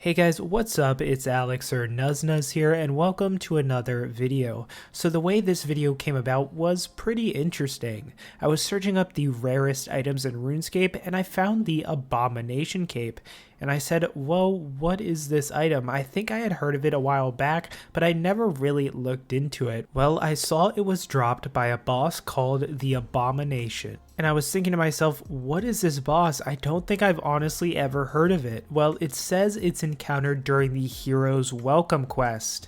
Hey guys, what's up? It's Alex or Nuzz here, and welcome to another video. So the way this video came about was pretty interesting. I was searching up the rarest items in Runescape, and I found the Abomination cape. And I said, whoa, what is this item? I think I had heard of it a while back, but I never really looked into it. Well, I saw it was dropped by a boss called the Abomination. And I was thinking to myself, what is this boss? I don't think I've honestly ever heard of it. Well, it says it's encountered during the Hero's Welcome quest.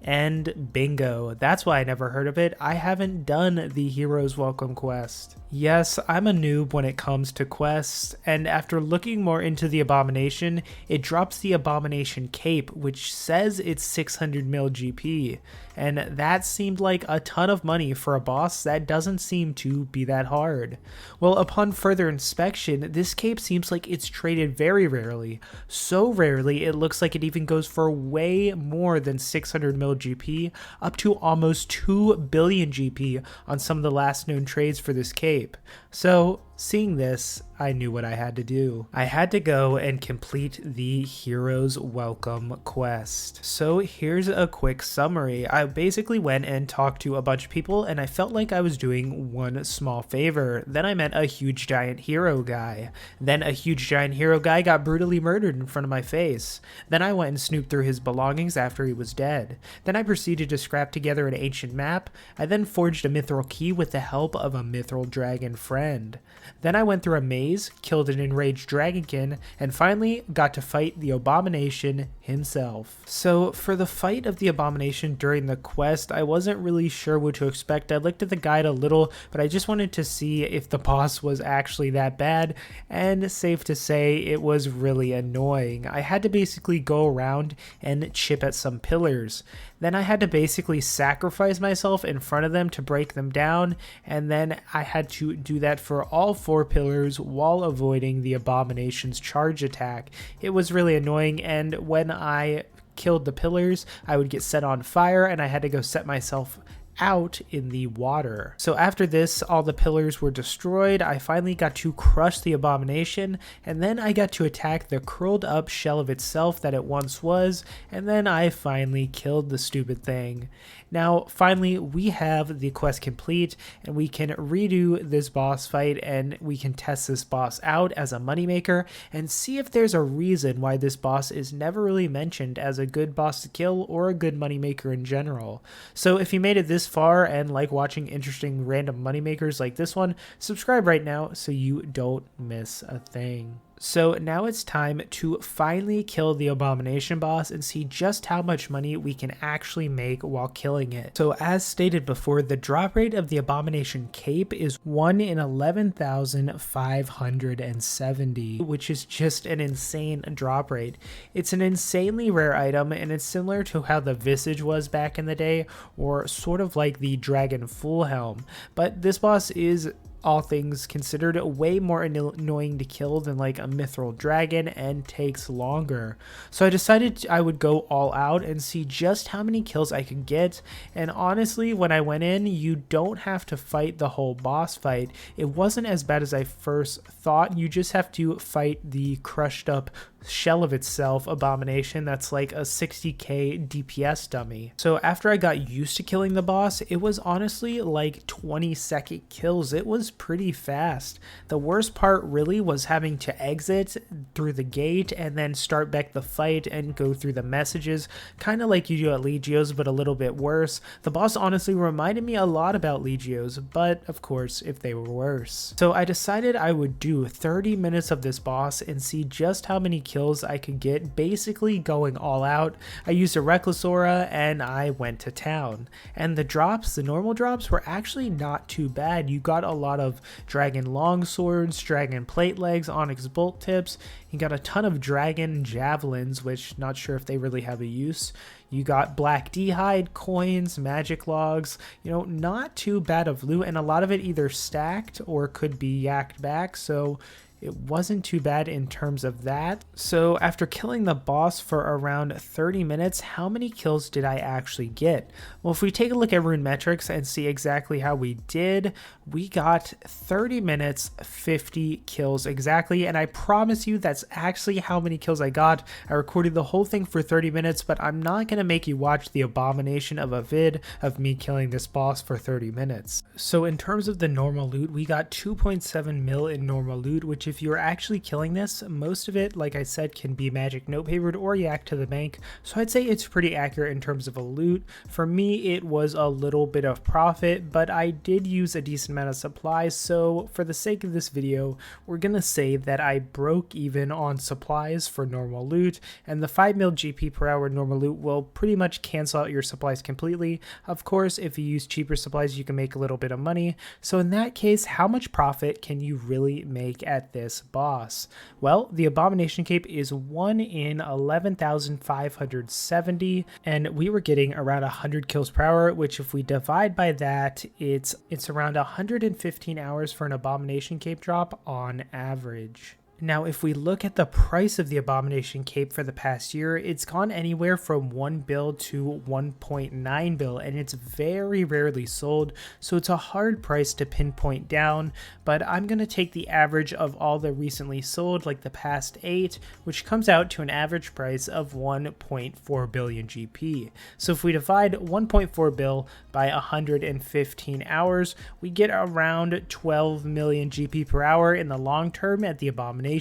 And bingo, that's why I never heard of it. I haven't done the Hero's Welcome quest. Yes, I'm a noob when it comes to quests, and after looking more into the Abomination, it drops the Abomination cape, which says it's 600 mil GP, and that seemed like a ton of money for a boss that doesn't seem to be that hard. Well, upon further inspection, this cape seems like it's traded very rarely. So rarely, it looks like it even goes for way more than 600 mil GP, up to almost 2 billion GP on some of the last known trades for this cape. So, seeing this, I knew what I had to do. I had to go and complete the Hero's Welcome quest. So here's a quick summary. I basically went and talked to a bunch of people, and I felt like I was doing one small favor. Then I met a huge giant hero guy. Then a huge giant hero guy got brutally murdered in front of my face. Then I went and snooped through his belongings after he was dead. Then I proceeded to scrap together an ancient map. I then forged a mithril key with the help of a mithril dragon friend. Then I went through a maze, killed an enraged dragonkin, and finally got to fight the Abomination himself. So for the fight of the Abomination during the quest, I wasn't really sure what to expect. I looked at the guide a little, but I just wanted to see if the boss was actually that bad, and safe to say it was really annoying. I had to basically go around and chip at some pillars. Then I had to basically sacrifice myself in front of them to break them down, and then I had to do that for all 4 pillars while avoiding the Abomination's charge attack. It was really annoying, and when I killed the pillars, I would get set on fire, and I had to go set myself out in the water. So after this, all the pillars were destroyed. I finally got to crush the Abomination, and then I got to attack the curled up shell of itself that it once was, and then I finally killed the stupid thing. Now finally we have the quest complete, and we can redo this boss fight, and we can test this boss out as a moneymaker and see if there's a reason why this boss is never really mentioned as a good boss to kill or a good moneymaker in general. So if you made it this far and like watching interesting random moneymakers like this one, subscribe right now so you don't miss a thing. So now it's time to finally kill the Abomination boss and see just how much money we can actually make while killing it. So as stated before, the drop rate of the Abomination cape is 1 in 11,570, which is just an insane drop rate. It's an insanely rare item, and it's similar to how the Visage was back in the day, or sort of like the Dragon Full Helm. But this boss is, all things considered, way more annoying to kill than like a mithril dragon, and takes longer. So I decided I would go all out and see just how many kills I could get, and honestly when I went in, you don't have to fight the whole boss fight. It wasn't as bad as I first thought. You just have to fight the crushed up shell of itself Abomination that's like a 60k DPS dummy. So after I got used to killing the boss, it was honestly like 20-second kills. It was pretty fast. The worst part really was having to exit through the gate and then start back the fight and go through the messages, kind of like you do at Legios, but a little bit worse. The boss honestly reminded me a lot about Legios, but of course if they were worse. So I decided I would do 30 minutes of this boss and see just how many kills I could get, basically going all out. I used a Reckless Aura and I went to town. And the drops, the normal drops, were actually not too bad. You got a lot of Dragon Longswords, Dragon Plate Legs, Onyx Bolt Tips. You got a ton of Dragon Javelins, which not sure if they really have a use. You got Black D'hide, coins, magic logs, not too bad of loot, and a lot of it either stacked or could be yacked back, so it wasn't too bad in terms of that. So after killing the boss for around 30 minutes, how many kills did I actually get? Well, if we take a look at rune metrics and see exactly how we did, we got 30 minutes, 50 kills exactly, and I promise you that's actually how many kills I got. I recorded the whole thing for 30 minutes, but I'm not going to make you watch the abomination of a vid of me killing this boss for 30 minutes. So in terms of the normal loot, we got 2.7 mil in normal loot, which if you're actually killing this, most of it, like I said, can be magic note papered or yak to the bank. So I'd say it's pretty accurate in terms of a loot. For me, it was a little bit of profit, but I did use a decent amount of supplies. So for the sake of this video, we're going to say that I broke even on supplies for normal loot, and the 5 mil GP per hour normal loot will pretty much cancel out your supplies completely. Of course, if you use cheaper supplies, you can make a little bit of money. So in that case, how much profit can you really make at this boss? Well, the Abomination Cape is 1 in 11,570, and we were getting around 100 kills per hour, which if we divide by that, it's around 115 hours for an Abomination Cape drop on average. Now, if we look at the price of the Abomination Cape for the past year, it's gone anywhere from 1 bill to 1.9 bill, and it's very rarely sold, so it's a hard price to pinpoint down, but I'm going to take the average of all the recently sold, like the past 8, which comes out to an average price of 1.4 billion GP. So if we divide 1.4 bill by 115 hours, we get around 12 million GP per hour in the long term at the Abomination.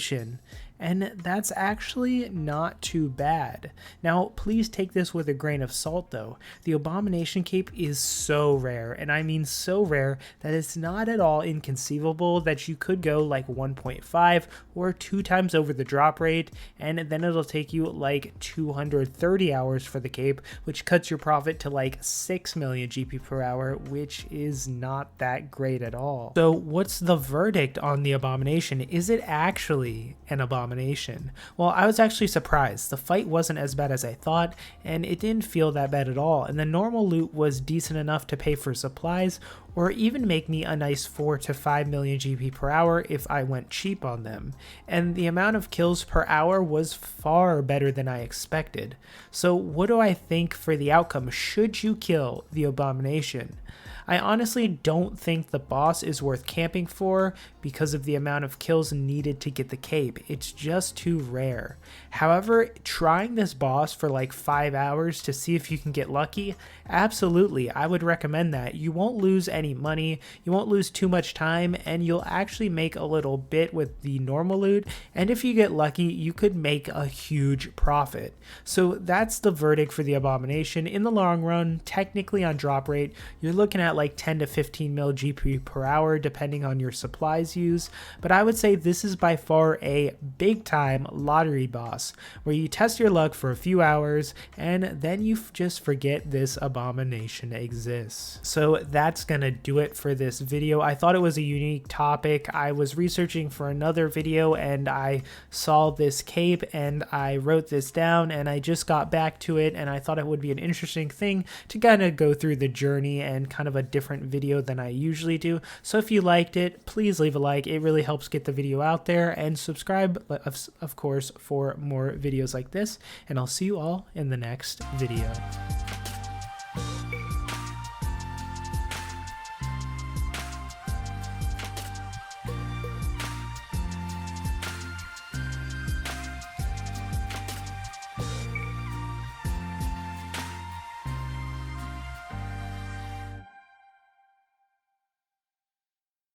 And that's actually not too bad. Now, please take this with a grain of salt though. The Abomination Cape is so rare, and I mean so rare that it's not at all inconceivable that you could go like 1.5 or 2 times over the drop rate, and then it'll take you like 230 hours for the cape, which cuts your profit to like 6 million GP per hour, which is not that great at all. So what's the verdict on the Abomination? Is it actually an abomination? Well, I was actually surprised. The fight wasn't as bad as I thought, and it didn't feel that bad at all, and the normal loot was decent enough to pay for supplies or even make me a nice 4 to 5 million GP per hour if I went cheap on them. And the amount of kills per hour was far better than I expected. So what do I think for the outcome? Should you kill the Abomination? I honestly don't think the boss is worth camping for because of the amount of kills needed to get the cape. It's just too rare. However, trying this boss for like 5 hours to see if you can get lucky, absolutely, I would recommend that. You won't lose any money, you won't lose too much time, and you'll actually make a little bit with the normal loot, and if you get lucky, you could make a huge profit. So that's the verdict for the Abomination. In the long run, technically on drop rate, you're looking at like 10 to 15 mil GP per hour depending on your supplies used, but I would say this is by far a big time lottery boss where you test your luck for a few hours and then you just forget this Abomination exists. So that's gonna do it for this video. I thought it was a unique topic. I was researching for another video and I saw this cape and I wrote this down and I just got back to it and I thought it would be an interesting thing to kind of go through the journey and kind of a different video than I usually do. So if you liked it, please leave a like. It really helps get the video out there, and subscribe, of course, for more videos like this, and I'll see you all in the next video.